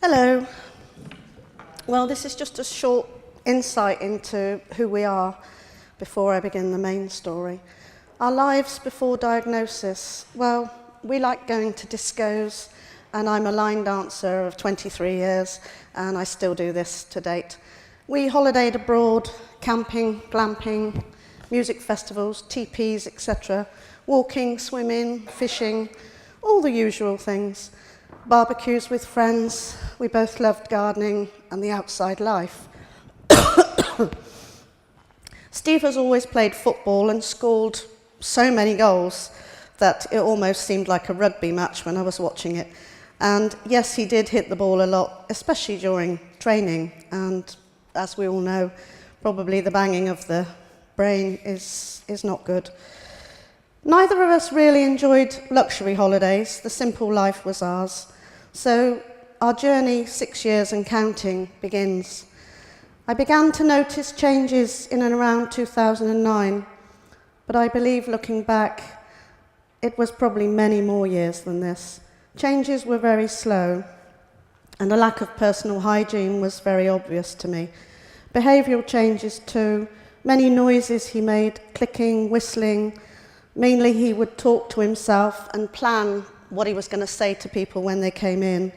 Hello. Well, this is just a short insight into who we are before I begin the main story. Our lives before diagnosis. Well, we like going to discos, and I'm a line dancer of 23 years, and I still do this to date. We holidayed abroad, camping, glamping, music festivals, teepees, etc., walking, swimming, fishing, all the usual things. Barbecues with friends. We both loved gardening and the outside life. Steve has always played football and scored so many goals that it almost seemed like a rugby match when I was watching it. And yes, he did hit the ball a lot, especially during training. And as we all know, probably the banging of the brain is not good. Neither of us really enjoyed luxury holidays. The simple life was ours. So our journey, 6 years and counting, begins. I began to notice changes in and around 2009, but I believe looking back, it was probably many more years than this. Changes were very slow, and a lack of personal hygiene was very obvious to me. Behavioural changes too, many noises he made, clicking, whistling. Mainly he would talk to himself and plan what he was going to say to people when they came in.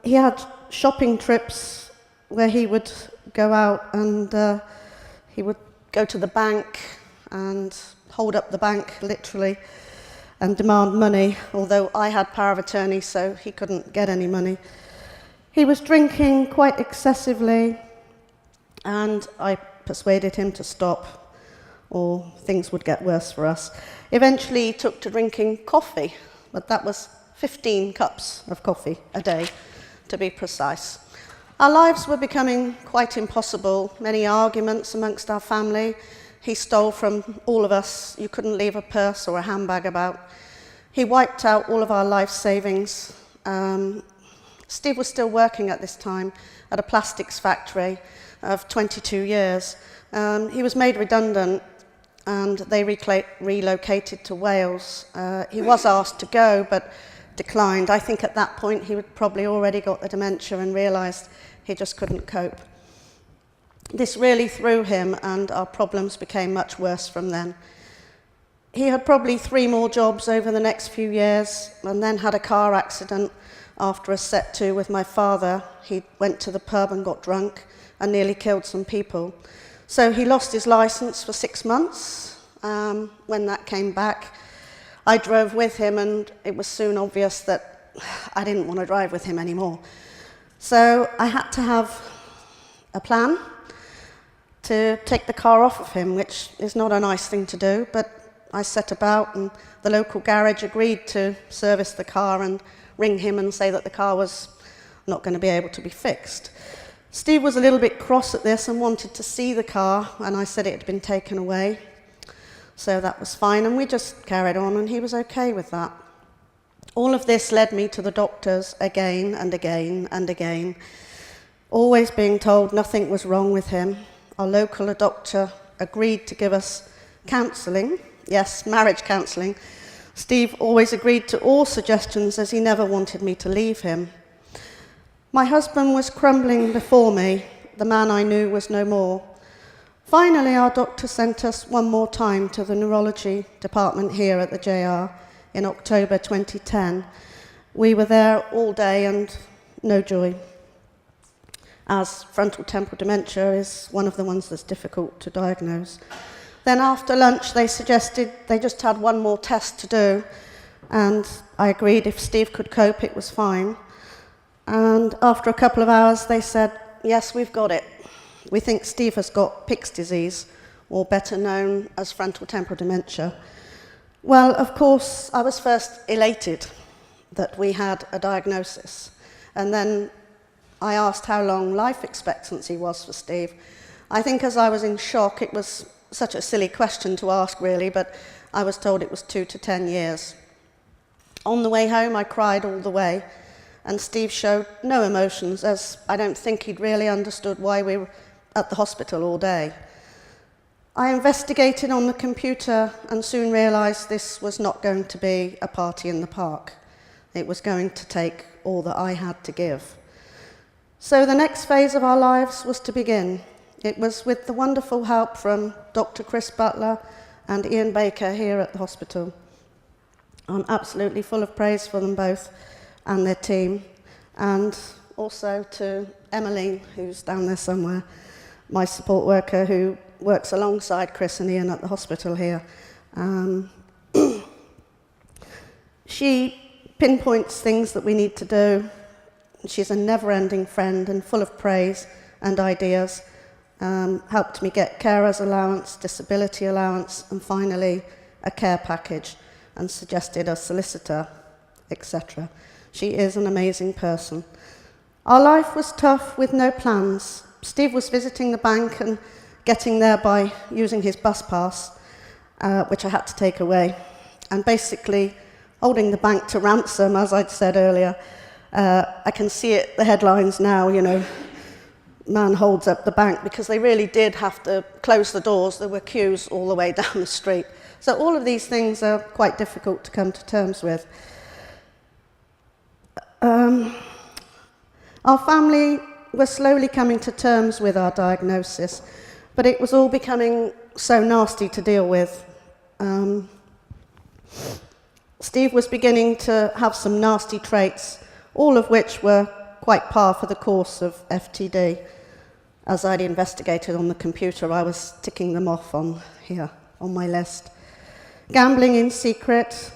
He had shopping trips where he would go out and he would go to the bank and hold up the bank, literally, and demand money, although I had power of attorney, so he couldn't get any money. He was drinking quite excessively, and I persuaded him to stop, or things would get worse for us. Eventually he took to drinking coffee, but that was 15 cups of coffee a day, to be precise. Our lives were becoming quite impossible, many arguments amongst our family. He stole from all of us. You couldn't leave a purse or a handbag about. He wiped out all of our life savings. Steve was still working at this time at a plastics factory of 22 years. He was made redundant, and they relocated to Wales. He was asked to go, but declined. I think at that point he had probably already got the dementia and realised he just couldn't cope. This really threw him, and our problems became much worse from then. He had probably 3 more jobs over the next few years, and then had a car accident after a set to with my father. He went to the pub and got drunk and nearly killed some people. So he lost his licence for 6 months. When that came back, I drove with him, and it was soon obvious that I didn't want to drive with him anymore. So I had to have a plan to take the car off of him, which is not a nice thing to do, but I set about, and the local garage agreed to service the car and ring him and say that the car was not going to be able to be fixed. Steve was a little bit cross at this and wanted to see the car, and I said it had been taken away. So that was fine, and we just carried on, and he was okay with that. All of this led me to the doctors again and again and again, always being told nothing was wrong with him. Our local doctor agreed to give us counselling, yes, marriage counselling. Steve always agreed to all suggestions, as he never wanted me to leave him. My husband was crumbling before me. The man I knew was no more. Finally, our doctor sent us one more time to the neurology department here at the JR in October 2010. We were there all day and no joy, as fronto-temporal dementia is one of the ones that's difficult to diagnose. Then after lunch, they suggested they just had one more test to do, and I agreed if Steve could cope, it was fine. And after a couple of hours, they said, yes, we've got it. We think Steve has got Pick's disease, or better known as fronto-temporal dementia. Well, of course, I was first elated that we had a diagnosis. And then I asked how long life expectancy was for Steve. I think as I was in shock, it was such a silly question to ask, really, but I was told it was 2 to 10 years. On the way home, I cried all the way. And Steve showed no emotions, as I don't think he'd really understood why we were at the hospital all day. I investigated on the computer and soon realised this was not going to be a party in the park. It was going to take all that I had to give. So the next phase of our lives was to begin. It was with the wonderful help from Dr. Chris Butler and Ian Baker here at the hospital. I'm absolutely full of praise for them both and their team, and also to Emmeline, who's down there somewhere, my support worker who works alongside Chris and Ian at the hospital here. She pinpoints things that we need to do. She's a never-ending friend and full of praise and ideas. Helped me get carer's allowance, disability allowance, and finally a care package, and suggested a solicitor, etc. She is an amazing person. Our life was tough with no plans. Steve was visiting the bank and getting there by using his bus pass, which I had to take away, and basically holding the bank to ransom, as I'd said earlier. I can see it, the headlines now, you know, man holds up the bank, because they really did have to close the doors. There were queues all the way down the street. So all of these things are quite difficult to come to terms with. Our family was slowly coming to terms with our diagnosis, but it was all becoming so nasty to deal with. Steve was beginning to have some nasty traits, all of which were quite par for the course of FTD. As I'd investigated on the computer, I was ticking them off on here, on my list. Gambling in secret,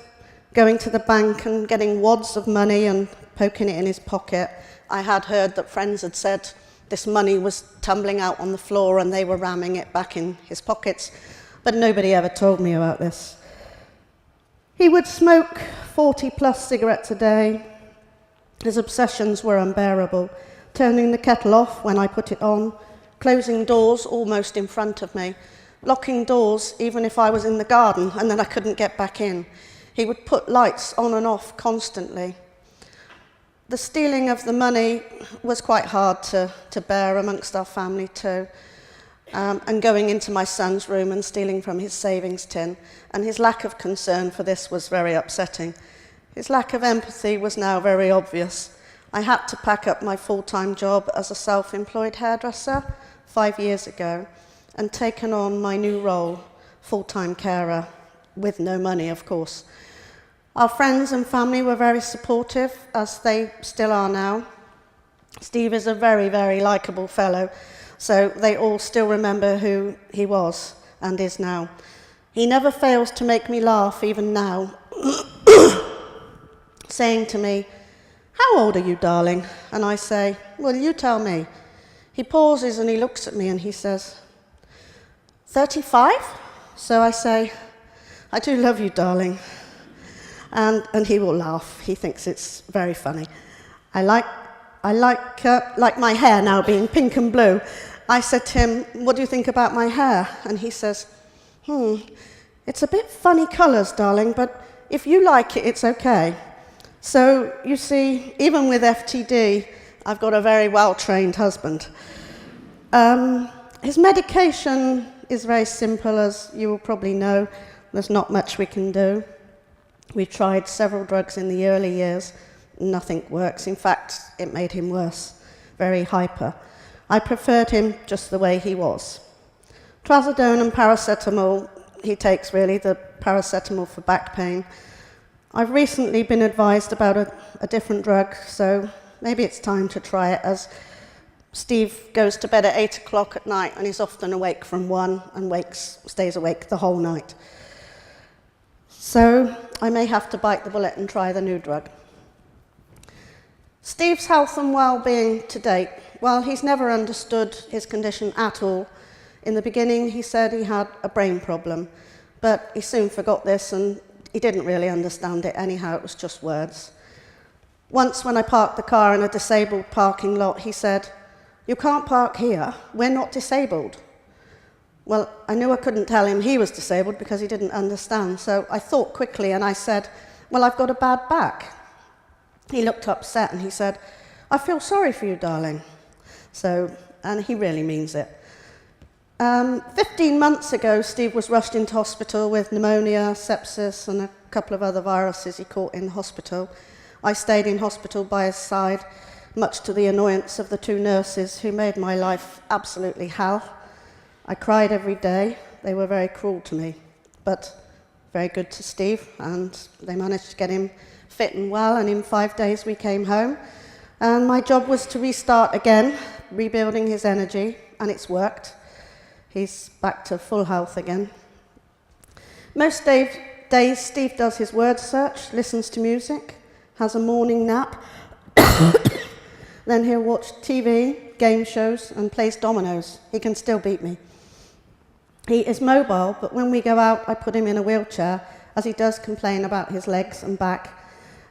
going to the bank and getting wads of money and poking it in his pocket. I had heard that friends had said this money was tumbling out on the floor and they were ramming it back in his pockets, but nobody ever told me about this. He would smoke 40-plus cigarettes a day. His obsessions were unbearable, turning the kettle off when I put it on, closing doors almost in front of me, locking doors even if I was in the garden and then I couldn't get back in. He would put lights on and off constantly. The stealing of the money was quite hard to bear amongst our family too, and going into my son's room and stealing from his savings tin, and his lack of concern for this was very upsetting. His lack of empathy was now very obvious. I had to pack up my full-time job as a self-employed hairdresser 5 years ago and taken on my new role, full-time carer, with no money, of course. Our friends and family were very supportive, as they still are now. Steve is a very, very likeable fellow, so they all still remember who he was and is now. He never fails to make me laugh, even now, saying to me, "How old are you, darling?" And I say, "Well, you tell me." He pauses and he looks at me and he says, 35? So I say, "I do love you, darling." And he will laugh. He thinks it's very funny. I like my hair now being pink and blue. I said to him, "What do you think about my hair?" And he says, "It's a bit funny colours, darling, but if you like it, it's okay." So, you see, even with FTD, I've got a very well-trained husband. His medication is very simple, as you will probably know. There's not much we can do. We tried several drugs in the early years. Nothing works. In fact, it made him worse, very hyper. I preferred him just the way he was. Trazodone and paracetamol, he takes really, the paracetamol for back pain. I've recently been advised about a different drug, so maybe it's time to try it, as Steve goes to bed at 8 o'clock at night and he's often awake from 1 and stays awake the whole night. So I may have to bite the bullet and try the new drug. Steve's health and well-being to date, well, he's never understood his condition at all. In the beginning, he said he had a brain problem, but he soon forgot this and he didn't really understand it anyhow, it was just words. Once when I parked the car in a disabled parking lot, he said, "You can't park here, we're not disabled." Well, I knew I couldn't tell him he was disabled because he didn't understand, so I thought quickly and I said, "Well, I've got a bad back." He looked upset and he said, "I feel sorry for you, darling." So, and he really means it. 15 months ago, Steve was rushed into hospital with pneumonia, sepsis, and a couple of other viruses he caught in the hospital. I stayed in hospital by his side, much to the annoyance of the two nurses who made my life absolutely hell. I cried every day. They were very cruel to me, but very good to Steve, and they managed to get him fit and well, and in 5 days we came home. And my job was to restart again, rebuilding his energy, and it's worked. He's back to full health again. Most days, Steve does his word search, listens to music, has a morning nap, then he'll watch TV, game shows, and plays dominoes. He can still beat me. He is mobile, but when we go out, I put him in a wheelchair, as he does complain about his legs and back,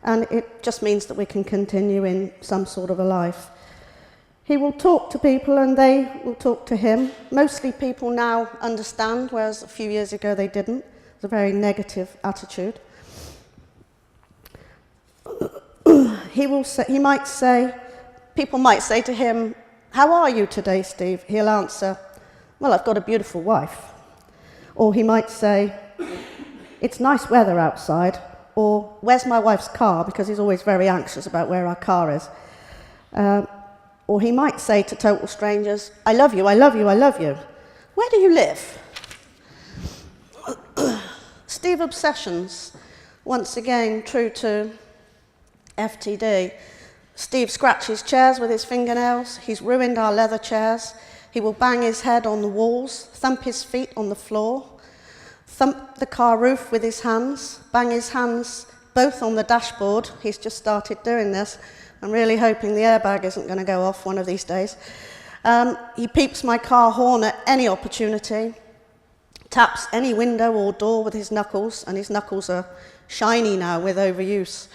and it just means that we can continue in some sort of a life. He will talk to people and they will talk to him. Mostly people now understand, whereas a few years ago they didn't. It's a very negative attitude. People might say to him, "How are you today, Steve?" He'll answer, "Well, I've got a beautiful wife." Or he might say, "It's nice weather outside," or "Where's my wife's car?" because he's always very anxious about where our car is. Or he might say to total strangers, "I love you, I love you, I love you. Where do you live?" Steve obsessions, once again true to FTD. Steve scratches chairs with his fingernails. He's ruined our leather chairs. He will bang his head on the walls, thump his feet on the floor, thump the car roof with his hands, bang his hands both on the dashboard. He's just started doing this. I'm really hoping the airbag isn't going to go off one of these days. He peeps my car horn at any opportunity, taps any window or door with his knuckles, and his knuckles are shiny now with overuse.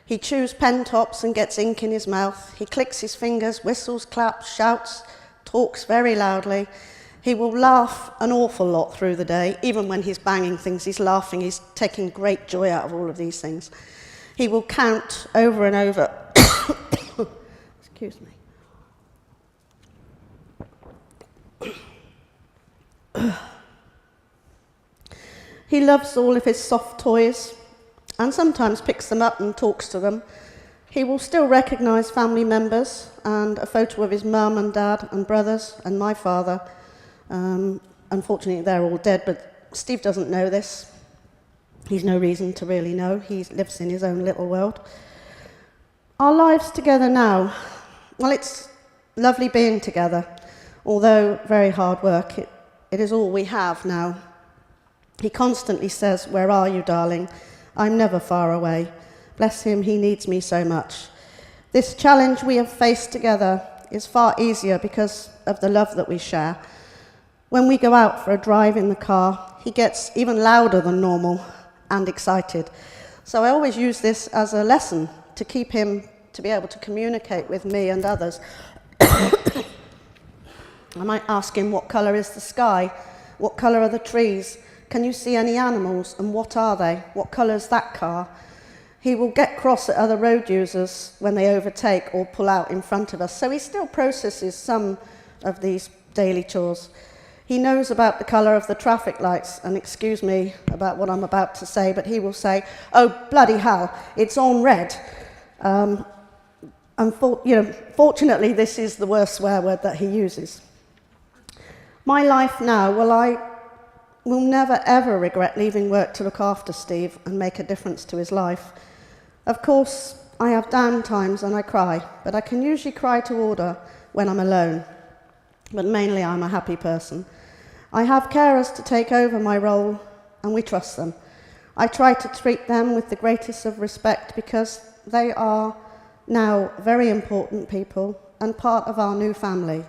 He chews pen tops and gets ink in his mouth. He clicks his fingers, whistles, claps, shouts, talks very loudly. He will laugh an awful lot through the day. Even when he's banging things, he's laughing. He's taking great joy out of all of these things. He will count over and over. Excuse me. He loves all of his soft toys and sometimes picks them up and talks to them. He will still recognise family members and a photo of his mum and dad and brothers and my father. Unfortunately, they're all dead, but Steve doesn't know this. He's no reason to really know. He lives in his own little world. Our lives together now, well, it's lovely being together, although very hard work. It is all we have now. He constantly says, "Where are you, darling? I'm never far away." Bless him, he needs me so much. This challenge we have faced together is far easier because of the love that we share. When we go out for a drive in the car, he gets even louder than normal and excited. So I always use this as a lesson to keep him to be able to communicate with me and others. I might ask him, what colour is the sky? What colour are the trees? Can you see any animals, and what are they? What colour is that car? He will get cross at other road users when they overtake or pull out in front of us, so he still processes some of these daily chores. He knows about the colour of the traffic lights, and excuse me about what I'm about to say, but he will say, "Oh, bloody hell, it's on red." Fortunately, this is the worst swear word that he uses. My life now, well, I will never ever regret leaving work to look after Steve and make a difference to his life. Of course, I have down times and I cry, but I can usually cry to order when I'm alone. But mainly I'm a happy person. I have carers to take over my role, and we trust them. I try to treat them with the greatest of respect because they are now very important people and part of our new family.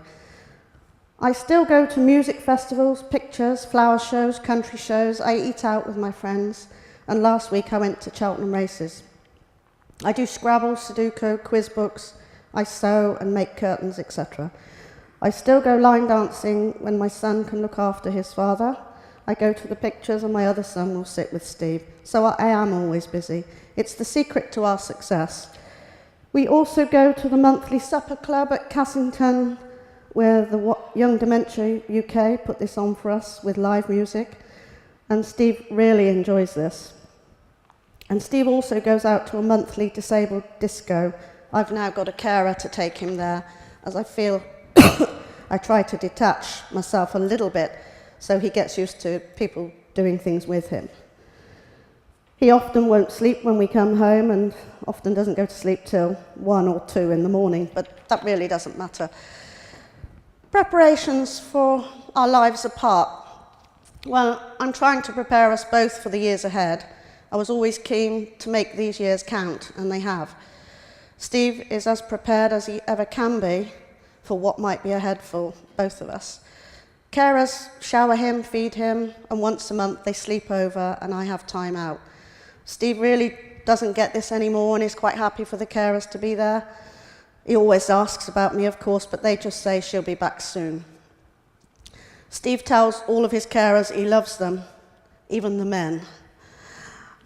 I still go to music festivals, pictures, flower shows, country shows. I eat out with my friends, and last week I went to Cheltenham races. I do Scrabble, Sudoku, quiz books. I sew and make curtains, etc. I still go line dancing when my son can look after his father. I go to the pictures and my other son will sit with Steve. So I am always busy. It's the secret to our success. We also go to the monthly supper club at Cassington, where the Young Dementia UK put this on for us with live music, and Steve really enjoys this. And Steve also goes out to a monthly disabled disco. I've now got a carer to take him there, as I feel I try to detach myself a little bit so he gets used to people doing things with him. He often won't sleep when we come home and often doesn't go to sleep till 1 or 2 in the morning, but that really doesn't matter. Preparations for our lives apart. Well, I'm trying to prepare us both for the years ahead. I was always keen to make these years count, and they have. Steve is as prepared as he ever can be for what might be ahead for both of us. Carers shower him, feed him, and once a month they sleep over and I have time out. Steve really doesn't get this anymore and is quite happy for the carers to be there. He always asks about me, of course, but they just say she'll be back soon. Steve tells all of his carers he loves them, even the men.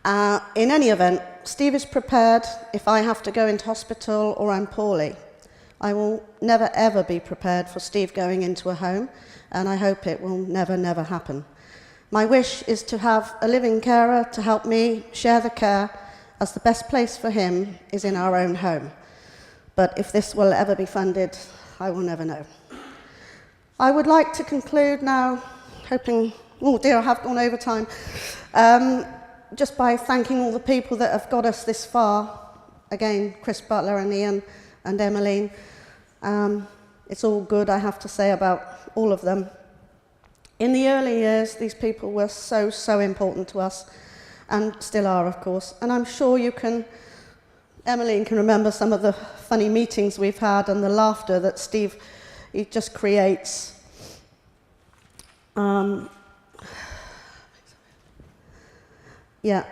In any event, Steve is prepared if I have to go into hospital or I'm poorly. I will never ever be prepared for Steve going into a home, and I hope it will never, never happen. My wish is to have a living carer to help me share the care, as the best place for him is in our own home. But if this will ever be funded, I will never know. I would like to conclude now, hoping, oh dear, I have gone over time, just by thanking all the people that have got us this far. Again, Chris Butler and Ian and Emmeline. It's all good, I have to say, about all of them. In the early years, these people were so, so important to us, and still are, of course. And I'm sure you can, Emmeline can remember some of the funny meetings we've had and the laughter that Steve, he just creates. Yeah,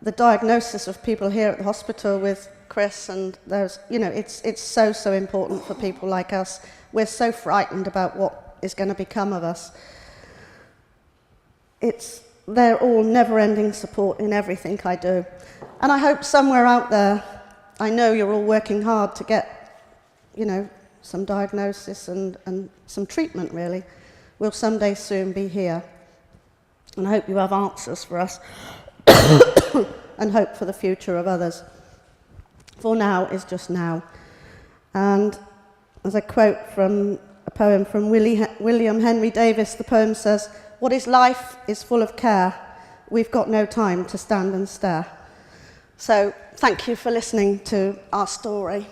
the diagnosis of people here at the hospital with Chris, and there's, you know, it's so, so important for people like us. We're so frightened about what is going to become of us. They're all never-ending support in everything I do. And I hope somewhere out there, I know you're all working hard to get, you know, some diagnosis and some treatment, really. We'll someday soon be here. And I hope you have answers for us and hope for the future of others. For now is just now. And as a quote from a poem from William Henry Davis, the poem says, "What is life is full of care. We've got no time to stand and stare." So thank you for listening to our story.